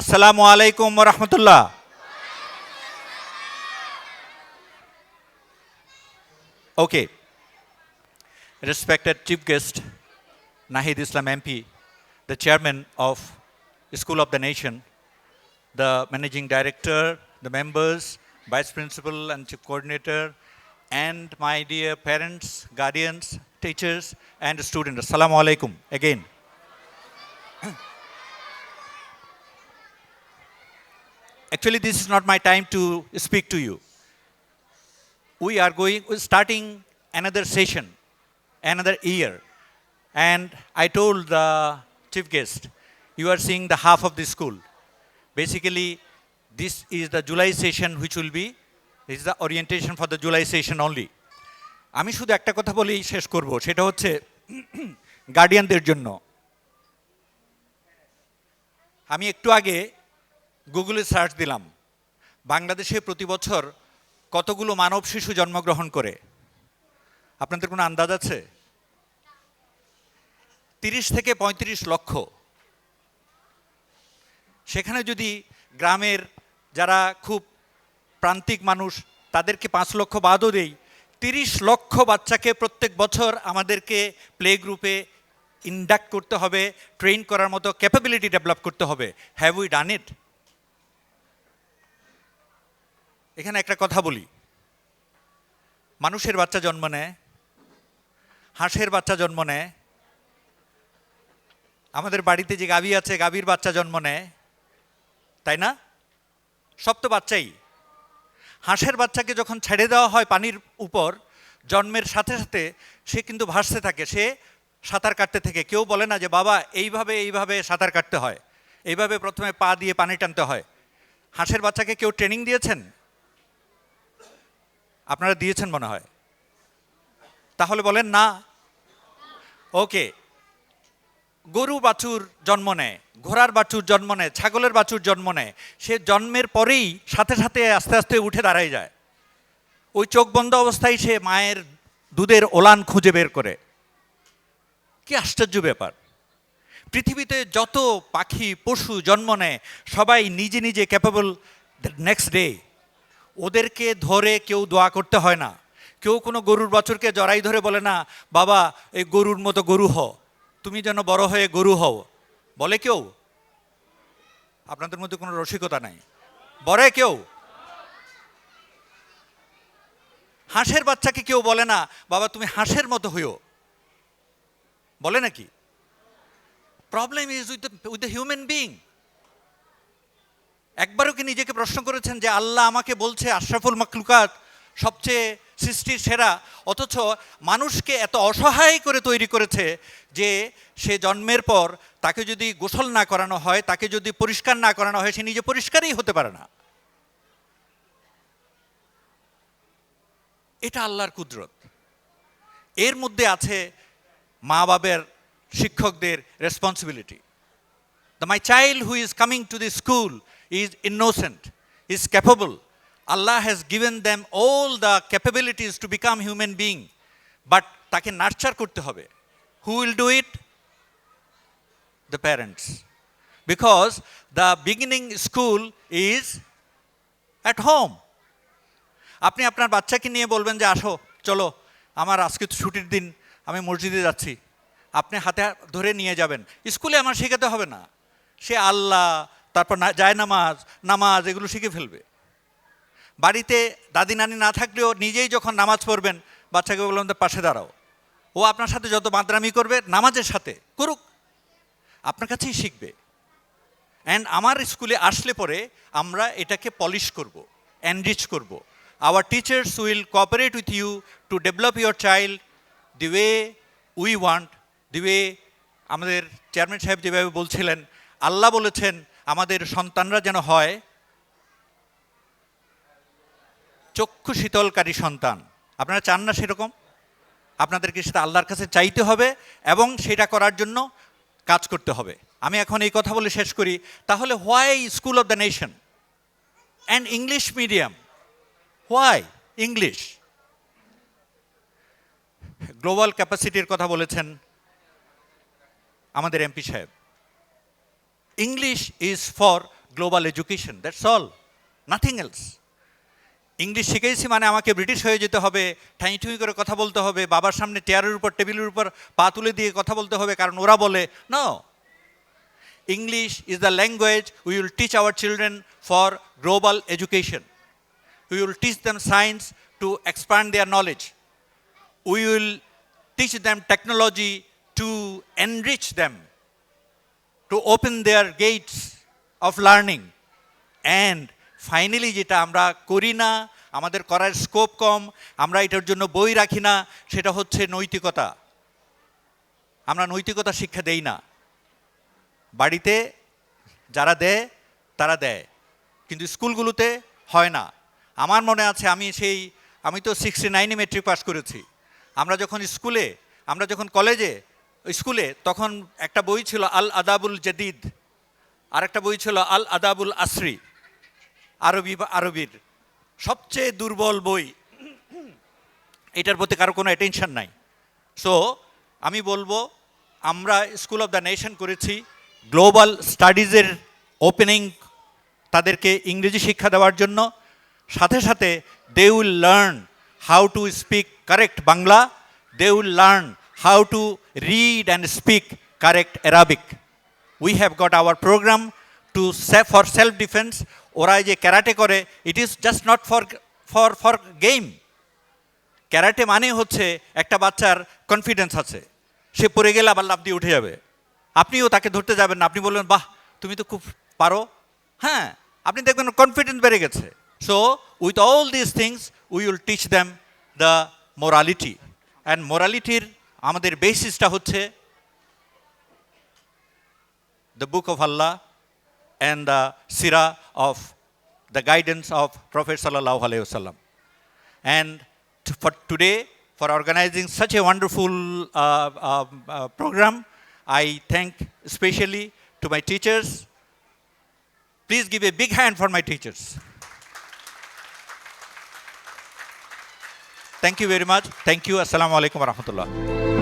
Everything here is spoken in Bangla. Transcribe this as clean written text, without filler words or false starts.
আসসালামু আলাইকুম ওয়া রাহমাতুল্লাহ। Okay, respected chief guest Nahid Islam MP, the chairman of School of the Nation, the managing director, the members, vice principal and chief coordinator, and my dear parents, guardians, teachers, and students. Assalamu alaikum again. Actually, this is not my time to speak to you. We are starting another session, another year. And I told the chief guest, you are seeing the half of the school. Basically, this is the July session which will be, this is the orientation for the July session only. আমি শুধু একটা কথা বলেই শেষ করব, সেটা হচ্ছে গার্ডিয়ানদের জন্য। আমি একটু আগে গুগলে সার্চ দিলাম, বাংলাদেশে প্রতি বছর কতগুলো মানব শিশু জন্মগ্রহণ করে। আপনাদের কোনো আন্দাজ আছে? 30 থেকে 35 লক্ষ। সেখানে যদি গ্রামের যারা খুব প্রান্তিক মানুষ তাদেরকে 5 লক্ষ বাদও দেই, 30 লক্ষ বাচ্চাকে প্রত্যেক বছর আমাদেরকে প্লে গ্রুপে ইন্ডাক্ট করতে হবে, ট্রেন করার মতো ক্যাপাবিলিটি ডেভেলপ করতে হবে। হ্যাভ উই ডান ইট? এখানে একটা কথা বলি, মানুষের বাচ্চা জন্ম নেয়, হাঁসের বাচ্চা জন্ম নেয়, আমাদের বাড়িতে যে গাভী আছে গাভীর বাচ্চা জন্ম নেয়, তাই না? সব তো বাচ্চাই। হাঁসের বাচ্চাকে যখন ছেড়ে দেওয়া হয় পানির উপর, জন্মের সাথে সাথে সে কিন্তু ভাসতে থাকে, সে সাঁতার কাটতে থাকে। কেউ বলে না যে বাবা এইভাবে সাঁতার কাটতে হয়, এইভাবে প্রথমে পা দিয়ে পানি টানতে হয়। হাঁসের বাচ্চাকে কেউ ট্রেনিং দিয়েছেন? আপনারা দিয়েছেন মনে হয়, তাহলে বলেন না। ওকে, গরু বাছুর জন্ম নেয়, ঘোড়ার বাছুর জন্ম নেয়, ছাগলের বাছুর জন্ম নেয়, সে জন্মের পরেই সাথে সাথে আস্তে আস্তে উঠে দাঁড়ায় যায়। ওই চোখ বন্ধ অবস্থায় সে মায়ের দুধের ওলান খুঁজে বের করে। কি আশ্চর্য ব্যাপার! পৃথিবীতে যত পাখি পশু জন্ম নেয় সবাই নিজে নিজে ক্যাপেবল নেক্সট ডে। ওদেরকে ধরে কেউ দোয়া করতে হয় না, কেউ কোনো গরুর বাছুরকে জড়াই ধরে বলে না বাবা এই গরুর মতো গরু হও, তুমি যেন বড় হয়ে গরু হও, বলে কেউ? আপনাদের মধ্যে কোনো রসিকতা নাই, বলে কেউ? হাঁসের বাচ্চাকে কেউ বলে না বাবা তুমি হাঁসের মতো হইও, বলে নাকি? Problem is with the human being. একবারও কি নিজেকে প্রশ্ন করেছেন যে আল্লাহ আমাকে বলছে আশরাফুল মাখলুকাত, সবচেয়ে সৃষ্টির সেরা, অথচ মানুষকে এত অসহায় করে তৈরি করেছে যে সে জন্মের পর তাকে যদি গোসল না করানো হয়, তাকে যদি পরিষ্কার না করানো হয়, সে নিজে পরিষ্কারই হতে পারে না। এটা আল্লাহর কুদরত। এর মধ্যে আছে মা বাবার, শিক্ষকদের responsibility. My child who is coming to the school is innocent, is capable. Allah has given them all the capabilities to become human being, but তাকে নার্চার করতে হবে। Who will do it? The parents. Because the beginning school is at home. আপনি আপনার বাচ্চাকে নিয়ে বলবেন যে আসো চলো আমার আজকে তো ছুটির দিন, আমি মসজিদে যাচ্ছি, আপনি হাতে ধরে নিয়ে যাবেন। স্কুলে আমার শেখাতে হবে না, সে আল্লাহ, তারপর যায় নামাজ এগুলো শিখে ফেলবে। বাড়িতে দাদি নানি না থাকলেও নিজেই যখন নামাজ পড়বেন, বাচ্চাকে বললাম তো পাশে দাঁড়াও, ও আপনার সাথে যত মাদ্রামি করবে নামাজের সাথে করুক, আপনার কাছেই শিখবে। অ্যান্ড আমার স্কুলে আসলে পরে আমরা এটাকে পলিশ করব, এনরিচ করব। Our teachers will cooperate with you to develop your child the way we want, the way আমাদের চেয়ারম্যান সাহেব যেভাবে বলছিলেন, আল্লাহ বলেছেন আমাদের সন্তানরা যেন হয় চক্ষু শীতলকারী সন্তান। আপনারা চান না সেরকম? আপনাদেরকে সেটা আল্লাহর কাছে চাইতে হবে এবং সেটা করার জন্য কাজ করতে হবে। আমি এখন এই কথা বলে শেষ করি। তাহলে why school of the nation and English medium? Why English? Global ক্যাপাসিটির কথা বলেছেন আমাদের এমপি সাহেব। English is for global education, that's all, nothing else. English শিখেছি মানে আমাকে ব্রিটিশ হয়ে যেতে হবে, ঠাঁই ঠুই করে কথা বলতে হবে, বাবার সামনে চেয়ারের উপর টেবিলের উপর পা তুলে দিয়ে কথা বলতে হবে কারণ ওরা বলে। No, English is the language we will teach our children for global education. We will teach them science to expand their knowledge. We will teach them technology to enrich them, to open their gates of learning. And finally যেটা আমরা করি না, আমাদের করার স্কোপ কম, আমরা এটার জন্য বই রাখি না, সেটা হচ্ছে নৈতিকতা। আমরা নৈতিকতা শিক্ষা দেই না। বাড়িতে যারা দেয় তারা দেয়, কিন্তু স্কুলগুলোতে হয় না। আমার মনে আছে আমি তো 69-এ মেট্রিক পাস করেছি। আমরা যখন কলেজে স্কুলে তখন একটা বই ছিল আল আদাবুল জাদিদ, আর একটা বই ছিল আল আদাবুল আসরি, আরবির সবচেয়ে দুর্বল বই। এটার প্রতি কারো কোনো অ্যাটেনশন নাই। সো আমি বলবো আমরা স্কুল অফ দ্য নেশন করেছি, গ্লোবাল স্টাডিজের ওপেনিং তাদেরকে ইংরেজি শিক্ষা দেওয়ার জন্য, সাথে সাথে they will learn how to speak correct Bangla, they will learn how to read and speak correct Arabic. We have got our program for self-defense. ওরা যে ক্যারাটে করে, it is just not for game. Karate মানে হচ্ছে একটা বাচ্চার কনফিডেন্স আছে, সে পড়ে গেলে আবার লাফ দিয়ে উঠে যাবে, আপনিও তাকে ধরতে যাবেন না, আপনি বলবেন বাহ তুমি তো খুব পারো, হ্যাঁ, আপনি দেখবেন কনফিডেন্স বেড়ে গেছে। So with all these things we will teach them the morality, and moralityর আমাদের বেসিসটা হচ্ছে the book of Allah and the sirah of the guidance of Prophet sallallahu alaihi wasallam. And for today, for organizing such a wonderful program, I thank especially to my teachers. Please give a big hand for my teachers. Thank you very much. Thank you. Assalamu alaikum wa rahmatullah.